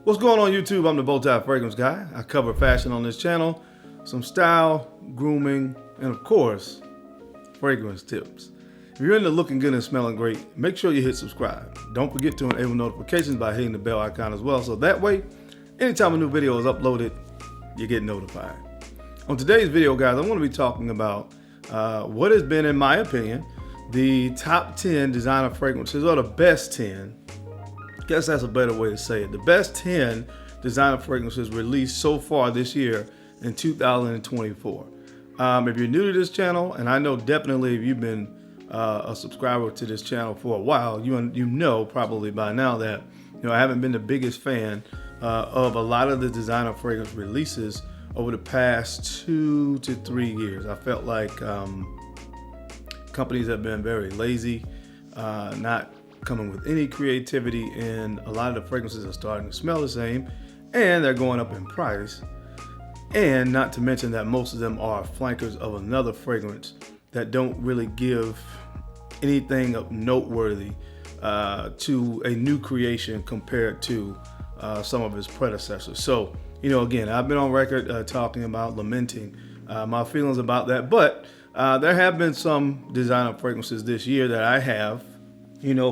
What's going on YouTube? I'm the BowTie Fragrance Guy. I cover fashion on this channel, some style, grooming, and of course, fragrance tips. If you're into looking good and smelling great, make sure you hit subscribe. Don't forget to enable notifications by hitting the bell icon as well, so that way, anytime a new video is uploaded, you get notified. On today's video, guys, I'm going to be talking about what has been, in my opinion, the top 10 designer fragrances, or the best 10. I guess that's a better way to say it. The best 10 designer fragrances released so far this year in 2024. If you're new to this channel, and I know definitely if you've been a subscriber to this channel for a while, you know probably by now that I haven't been the biggest fan of a lot of the designer fragrance releases over the past 2 to 3 years. I felt like companies have been very lazy, not coming with any creativity, and a lot of the fragrances are starting to smell the same, and they're going up in price. And not to mention that most of them are flankers of another fragrance that don't really give anything of noteworthy to a new creation compared to some of its predecessors. So, again, I've been on record talking about, lamenting my feelings about that, but there have been some designer fragrances this year that I have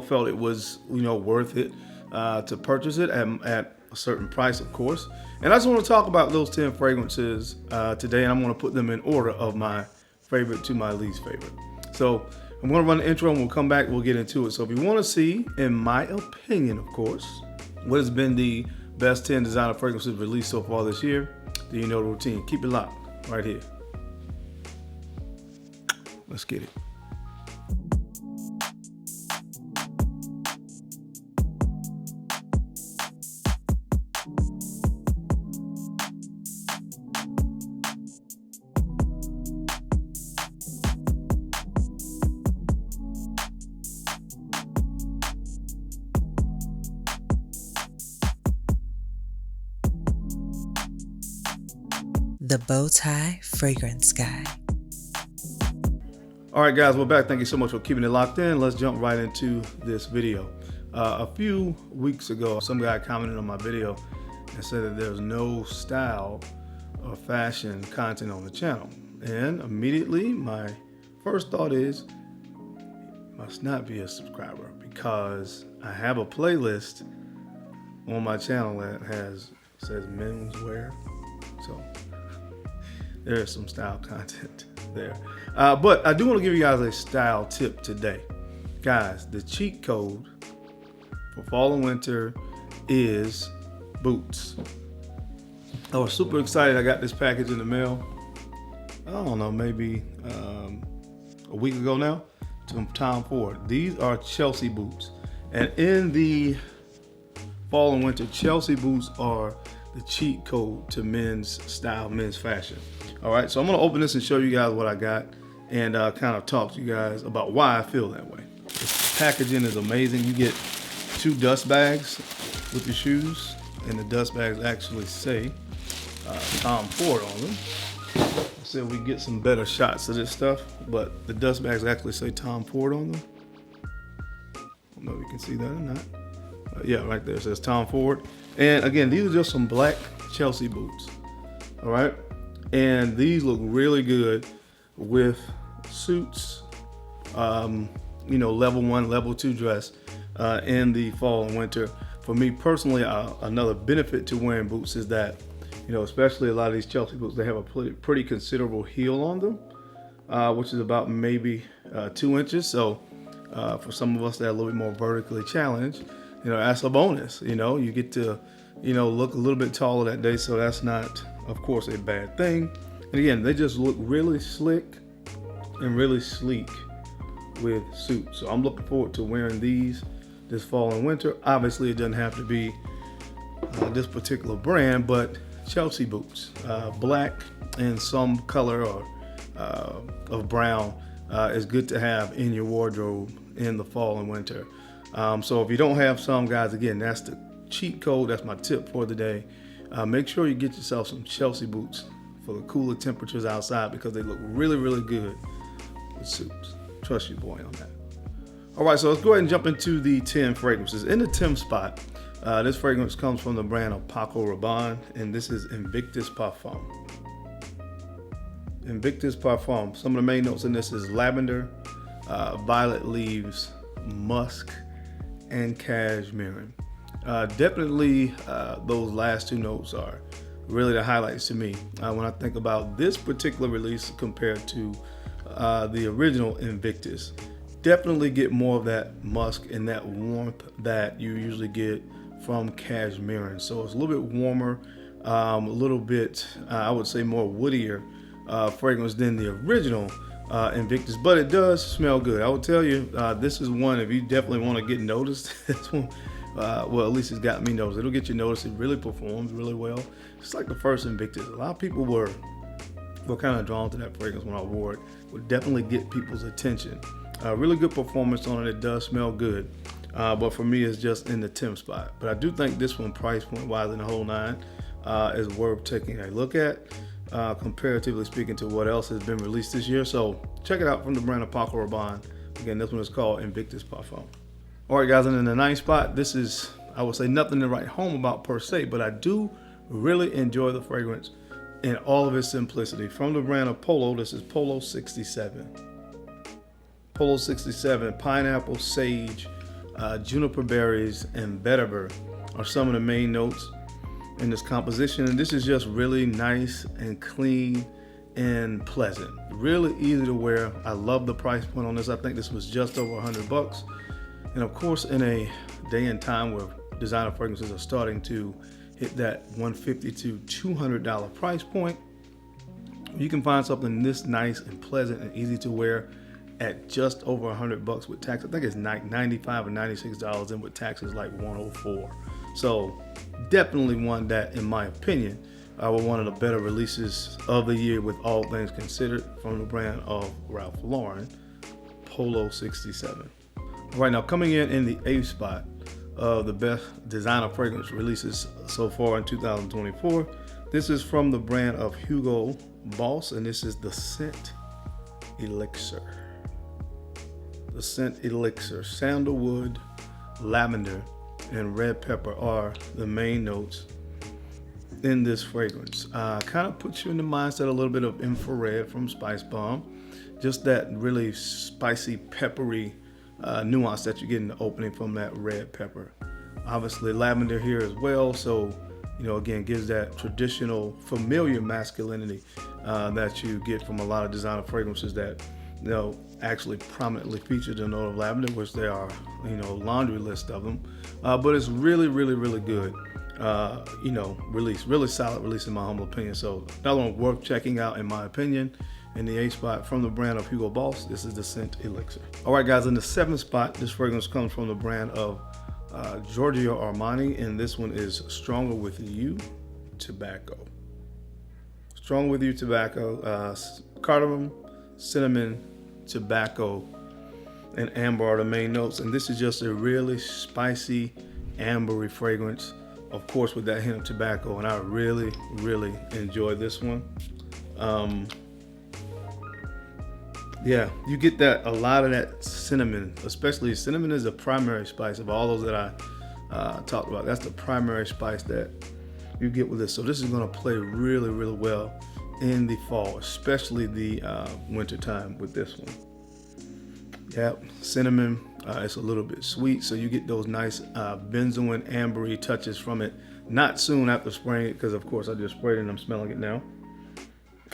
felt it was, worth it to purchase it at a certain price, of course. And I just want to talk about those 10 fragrances today, and I'm going to put them in order of my favorite to my least favorite. So I'm going to run the intro and we'll come back, we'll get into it. So if you want to see, in my opinion, of course, what has been the best 10 designer fragrances released so far this year, then you know the routine. Keep it locked right here. Let's get it. The BowTie Fragrance Guy. All right, guys, we're back. Thank you so much for keeping it locked in. Let's jump right into this video. A few weeks ago, some guy commented on my video and said that there's no style or fashion content on the channel. And immediately, my first thought is, must not be a subscriber, because I have a playlist on my channel that says menswear. So there's some style content there. But I do want to give you guys a style tip today. Guys, the cheat code for fall and winter is boots. I was super excited. I got this package in the mail, I don't know, maybe a week ago now, from Tom Ford. These are Chelsea boots. And in the fall and winter, Chelsea boots are the cheat code to men's style, men's fashion. All right, so I'm gonna open this and show you guys what I got, and kind of talk to you guys about why I feel that way. This packaging is amazing. You get 2 dust bags with your shoes, and the dust bags actually say Tom Ford on them. I said we get some better shots of this stuff, but the dust bags actually say Tom Ford on them. I don't know if you can see that or not. Yeah, right there it says Tom Ford. And again, these are just some black Chelsea boots. All right, and these look really good with suits, level 1, level 2 dress in the fall and winter. For me personally, another benefit to wearing boots is that, especially a lot of these Chelsea boots, they have a pretty considerable heel on them, which is about maybe 2 inches. So for some of us that are a little bit more vertically challenged, that's a bonus. You get to, look a little bit taller that day, so that's not, of course, a bad thing. And again, they just look really slick and really sleek with suits. So I'm looking forward to wearing these this fall and winter. Obviously, it doesn't have to be this particular brand, but Chelsea boots, black and some color or of brown is good to have in your wardrobe in the fall and winter. So if you don't have some, guys, again, that's the cheat code. That's my tip for the day. Make sure you get yourself some Chelsea boots for the cooler temperatures outside, because they look really, really good with suits. Trust your boy on that. All right, so let's go ahead and jump into the 10 fragrances. In the 10th spot, This fragrance comes from the brand of Paco Rabanne, and this is Invictus Parfum. Invictus Parfum. Some of the main notes in this is lavender, violet leaves, musk, and cashmere. Definitely those last two notes are really the highlights to me when I think about this particular release compared to the original Invictus. Definitely get more of that musk and that warmth that you usually get from cashmere. So it's a little bit warmer, a little bit, I would say, more woodier fragrance than the original Invictus, but it does smell good. I will tell you, this is one, if you definitely want to get noticed, this one, well, at least it's got me noticed. It'll get you noticed. It really performs really well. It's like the first Invictus. A lot of people were kind of drawn to that fragrance when I wore it. Would definitely get people's attention. Really good performance on it. It does smell good. But for me, it's just in the 10th spot. But I do think this one, price point wise in the whole nine, is worth taking a look at, comparatively speaking to what else has been released this year. So check it out from the brand of Paco Rabanne. Again, this one is called Invictus Parfum. All right, guys, and in the 9th spot, this is, I would say, nothing to write home about per se, but I do really enjoy the fragrance in all of its simplicity. From the brand of Polo, this is Polo 67. Polo 67, pineapple, sage, juniper berries, and vetiver are some of the main notes in this composition. And this is just really nice and clean and pleasant. Really easy to wear. I love the price point on this. I think this was just over $100. And of course, in a day and time where designer fragrances are starting to hit that $150 to $200 price point, you can find something this nice and pleasant and easy to wear at just over $100 with tax. I think it's $95 or $96, and with tax is like $104. So definitely one that, in my opinion, were one of the better releases of the year, with all things considered, from the brand of Ralph Lauren, Polo 67. All right, now coming in the 8th spot of the best designer fragrance releases so far in 2024, this is from the brand of Hugo Boss, and this is the Scent Elixir. The Scent Elixir. Sandalwood, lavender, and red pepper are the main notes in this fragrance. Kind of puts you in the mindset a little bit of Infrared from Spice Bomb. Just that really spicy, peppery nuance that you get in the opening from that red pepper. Obviously lavender here as well, so again, gives that traditional familiar masculinity that you get from a lot of designer fragrances that actually prominently feature the note of lavender, which there are laundry list of them, but it's really good release, really solid release in my humble opinion. So that one worth checking out in my opinion. In the 8th spot, from the brand of Hugo Boss, this is the Scent Elixir. All right, guys, in the 7th spot, this fragrance comes from the brand of Giorgio Armani, and this one is Stronger With You Tobacco. Stronger With You Tobacco, cardamom, cinnamon, tobacco, and amber are the main notes, and this is just a really spicy, ambery fragrance, of course, with that hint of tobacco, and I really enjoy this one. Yeah, you get that, a lot of that cinnamon, especially cinnamon is the primary spice of all those that I talked about. That's the primary spice that you get with this. So this is going to play really well in the fall, especially the winter time with this one. Yep, cinnamon, it's a little bit sweet, so you get those nice benzoin ambery touches from it. Not soon after spraying it, because of course I just sprayed it and I'm smelling it now.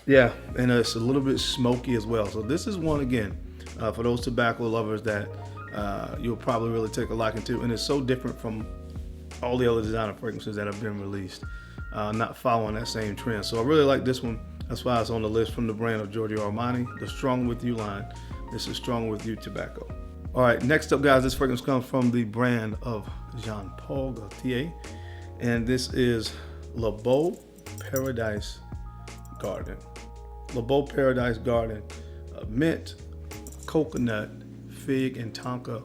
Yeah, and it's a little bit smoky as well. So this is one, again, for those tobacco lovers that you'll probably really take a liking to. And it's so different from all the other designer fragrances that have been released, not following that same trend. So I really like this one. That's why it's on the list, from the brand of Giorgio Armani, the Strong With You line. This is Strong With You Tobacco. All right, next up, guys, this fragrance comes from the brand of Jean Paul Gaultier. And this is Le Beau Paradise Garden. Le Beau Paradise Garden, mint, coconut, fig, and tonka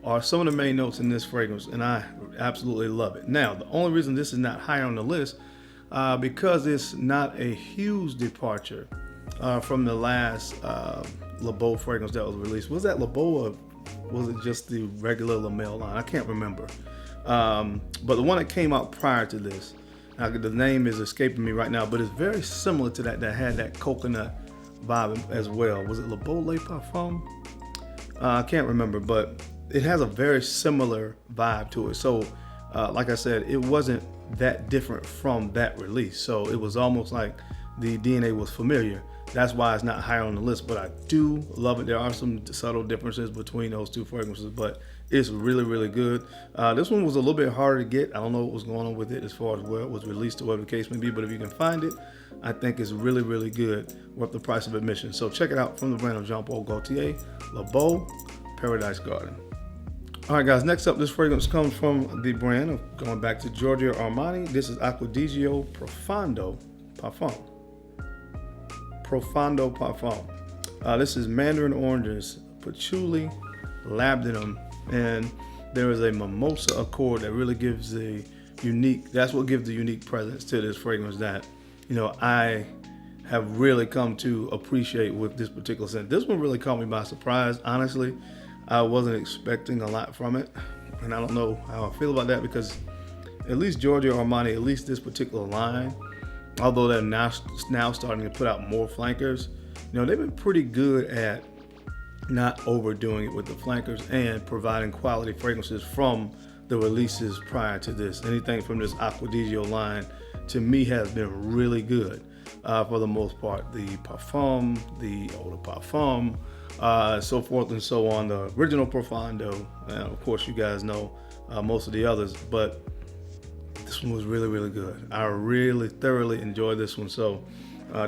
are some of the main notes in this fragrance, and I absolutely love it. Now, the only reason this is not higher on the list, because it's not a huge departure from the last Le Beau fragrance that was released. Was that Le Beau, or was it just the regular La Mer line? I can't remember. But the one that came out prior to this, now the name is escaping me right now, but it's very similar to that had that coconut vibe as well. Was it Le Beau Le Parfum? I can't remember, but it has a very similar vibe to it. So like I said, it wasn't that different from that release. So it was almost like the DNA was familiar. That's why it's not higher on the list, but I do love it. There are some subtle differences between those two fragrances, but it's really, really good. This one was a little bit harder to get. I don't know what was going on with it as far as where it was released or whatever the case may be, but if you can find it, I think it's really, really good, worth the price of admission. So check it out from the brand of Jean-Paul Gaultier, Le Beau Paradise Garden. All right, guys, next up, this fragrance comes from the brand of, going back to Giorgio Armani. This is Acquadigio Profondo Parfum. Profondo Parfum. This is mandarin oranges, patchouli, labdanum, and there is a mimosa accord that really gives the unique, that's what gives the unique presence to this fragrance that, you know, I have really come to appreciate with this particular scent. This one really caught me by surprise, honestly. I wasn't expecting a lot from it, and I don't know how I feel about that because at least Giorgio Armani, at least this particular line, although they're now starting to put out more flankers, you know, they've been pretty good at not overdoing it with the flankers and providing quality fragrances from the releases prior to this. Anything from this Acquadigio line, to me, has been really good for the most part. The Parfum, the Eau de Parfum, so forth and so on. The original Profondo, and of course, you guys know most of the others, but this one was really, really good. I really thoroughly enjoyed this one. So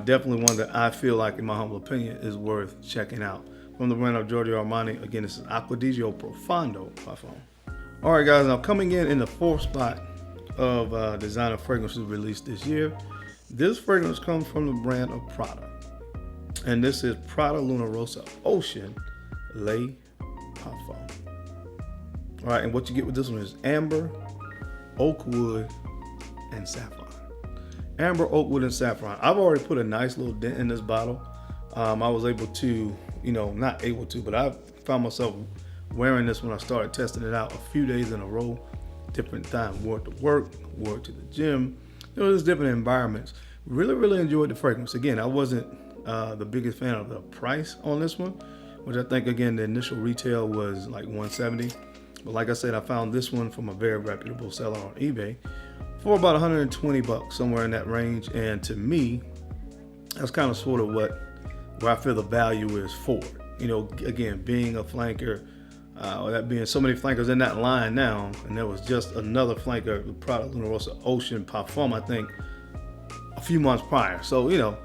definitely one that I feel like, in my humble opinion, is worth checking out. From the brand of Giorgio Armani, again, this is Acquadigio Profondo Parfum. All right, guys, now coming in the fourth spot of designer fragrances released this year, this fragrance comes from the brand of Prada. And this is Prada Luna Rossa Ocean Le Parfum. All right, and what you get with this one is amber, oak wood, and saffron. Amber, oak wood, and saffron. I've already put a nice little dent in this bottle. I was able to, you know, not able to, but I found myself wearing this when I started testing it out a few days in a row. Different time, wore it to work, wore it to the gym. You know, there's different environments. Really, really enjoyed the fragrance. Again, I wasn't the biggest fan of the price on this one, which I think, again, the initial retail was like $170. But like I said, I found this one from a very reputable seller on eBay for about $120, somewhere in that range. And to me, that's kind of sort of where I feel the value is for. You know, again, being a flanker, that being so many flankers in that line now, and there was just another flanker, the Prada Luna Rossa Ocean Parfum, I think, a few months prior. So, you know,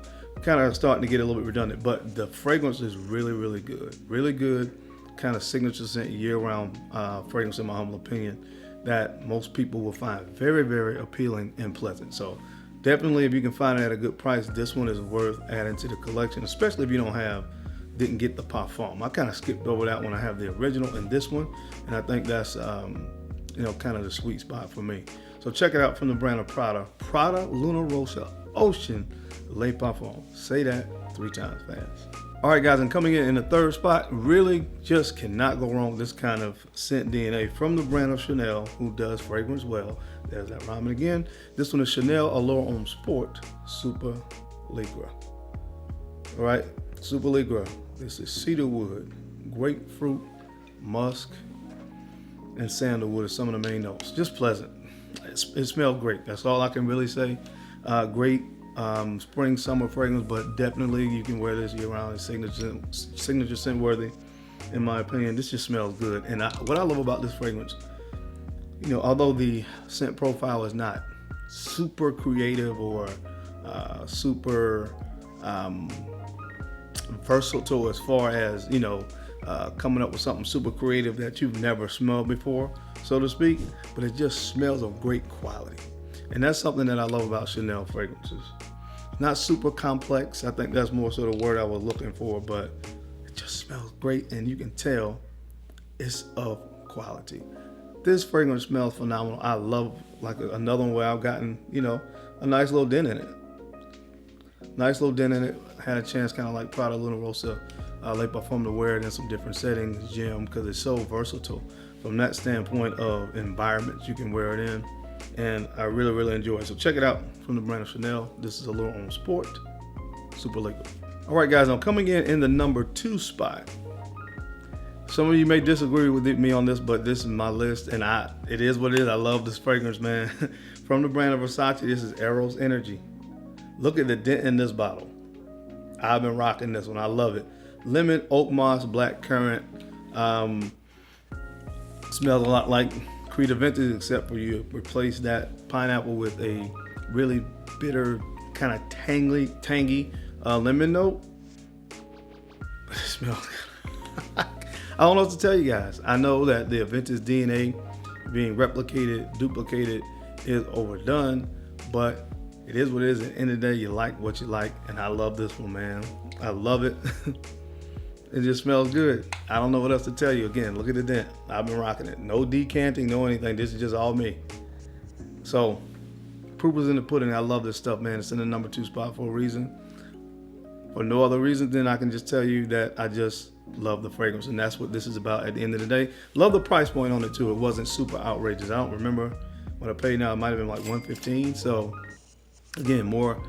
kind of starting to get a little bit redundant, but the fragrance is really, really good. Really good, kind of signature scent, year-round fragrance, in my humble opinion, that most people will find very, very appealing and pleasant. So definitely, if you can find it at a good price, this one is worth adding to the collection, especially if you didn't get the Parfum. I kind of skipped over that one. I have the original and this one, and I think that's you know, kind of the sweet spot for me. So check it out from the brand of Prada. Prada Luna Rossa Ocean Le Parfum. Say that 3 times fast. All right, guys, and coming in the third spot, really just cannot go wrong with this kind of scent DNA from the brand of Chanel, who does fragrance well. There's that rhyming again. This one is Chanel Allure Homme Sport Super Ligra. All right, Super Ligra. This is cedarwood, grapefruit, musk, and sandalwood are some of the main notes. Just pleasant. It smells great. That's all I can really say. Great spring, summer fragrance, but definitely you can wear this year round. It's signature scent worthy, in my opinion. This just smells good. And what I love about this fragrance, you know, although the scent profile is not super creative or super versatile as far as, you know, coming up with something super creative that you've never smelled before, so to speak, but it just smells of great quality. And that's something that I love about Chanel fragrances. Not super complex. I think that's more sort of word I was looking for, but it just smells great, and you can tell it's of quality. This fragrance smells phenomenal. I love, like, another one where I've gotten, you know, a nice little dent in it. Nice little dent in it. Had a chance, kind of like Prada Luna Rossa Le Parfum, to wear it in some different settings, gym, because it's so versatile from that standpoint of environments you can wear it in. And I really, really enjoy it. So check it out from the brand of Chanel. This is a little on sport, super liquid. All right, guys, I'm coming in the number 2 spot. Some of you may disagree with me on this, but this is my list, and it is what it is. I love this fragrance, man. From the brand of Versace, this is Eros Energy. Look at the dent in this bottle. I've been rocking this one. I love it. Lemon, oak moss, black currant. Smells a lot like Creed Vintage, except for you replace that pineapple with a really bitter, kind of tangy lemon note. It smells good. I don't know what to tell you guys. I know that the Vintage DNA being replicated, duplicated is overdone, but it is what it is. At the end of the day, you like what you like, and I love this one, man. I love it. It just smells good. I don't know what else to tell you. Again, look at the dent. I've been rocking it. No decanting, no anything. This is just all me. So, proof is in the pudding. I love this stuff, man. It's in the number 2 spot for a reason. For no other reason than I can just tell you that I just love the fragrance, and that's what this is about at the end of the day. Love the price point on it too. It wasn't super outrageous. I don't remember what I paid now. It might have been like $115. So again, more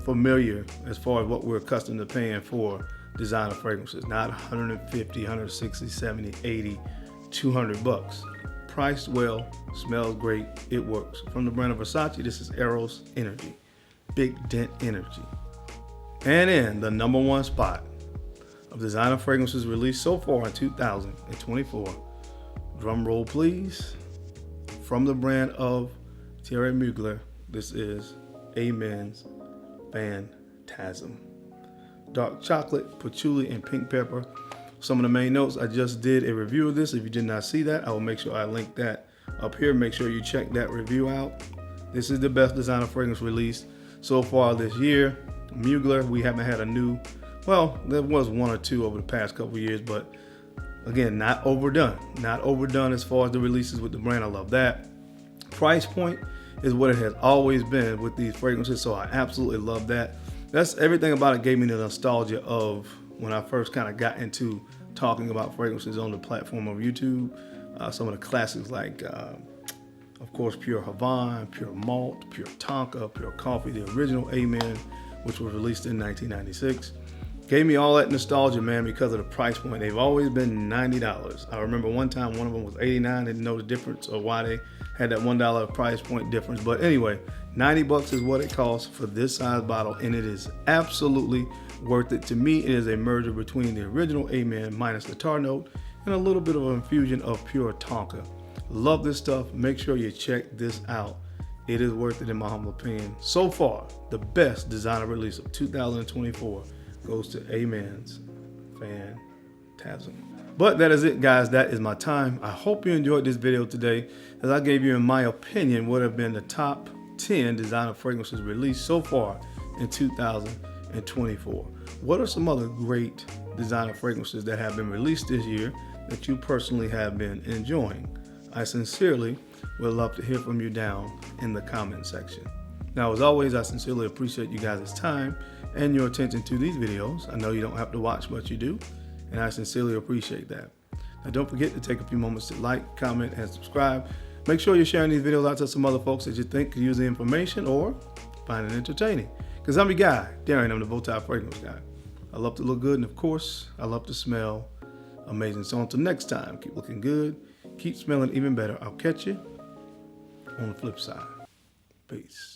familiar as far as what we're accustomed to paying for designer fragrances. Not 150, 160, 70, 80, 200 bucks. Priced well, smells great, it works. From the brand of Versace, this is Eros Energy. Big Dent Energy. And in the number 1 spot of designer fragrances released so far in 2024, drum roll please, from the brand of Thierry Mugler, this is Amen's Phantasm. Dark chocolate, patchouli, and pink pepper. Some of the main notes. I just did a review of this. If you did not see that, I will make sure I link that up here. Make sure you check that review out. This is the best designer fragrance released so far this year. Mugler, we haven't had a new, well, there was 1 or 2 over the past couple years, but again, not overdone. Not overdone as far as the releases with the brand. I love that. Price point is what it has always been with these fragrances, so I absolutely love that. That's everything about it. Gave me the nostalgia of when I first kind of got into talking about fragrances on the platform of YouTube. Some of the classics like, of course, Pure Havana, Pure Malt, Pure Tonka, Pure Coffee, the original Amen, which was released in 1996. Gave me all that nostalgia, man, because of the price point. They've always been $90. I remember one time one of them was $89. Didn't know the difference or why they had that $1 price point difference. But anyway, 90 bucks is what it costs for this size bottle, and it is absolutely worth it. To me, it is a merger between the original Amen minus the tar note and a little bit of an infusion of Pure Tonka. Love this stuff. Make sure you check this out. It is worth it in my humble opinion. So far, the best designer release of 2024 goes to Amen's Phantasm. But that is it, guys. That is my time. I hope you enjoyed this video today, as I gave you, in my opinion, what have been the top 10 designer fragrances released so far in 2024. What are some other great designer fragrances that have been released this year that you personally have been enjoying? I sincerely would love to hear from you down in the comment section. Now, as always, I sincerely appreciate you guys' time and your attention to these videos. I know you don't have to watch, but you do, and I sincerely appreciate that. Now, don't forget to take a few moments to like, comment, and subscribe. Make sure you're sharing these videos out to some other folks that you think could use the information or find it entertaining. Because I'm your guy, Darren. I'm the BowTie Fragrance Guy. I love to look good, and of course, I love to smell amazing. So until next time, keep looking good, keep smelling even better. I'll catch you on the flip side. Peace.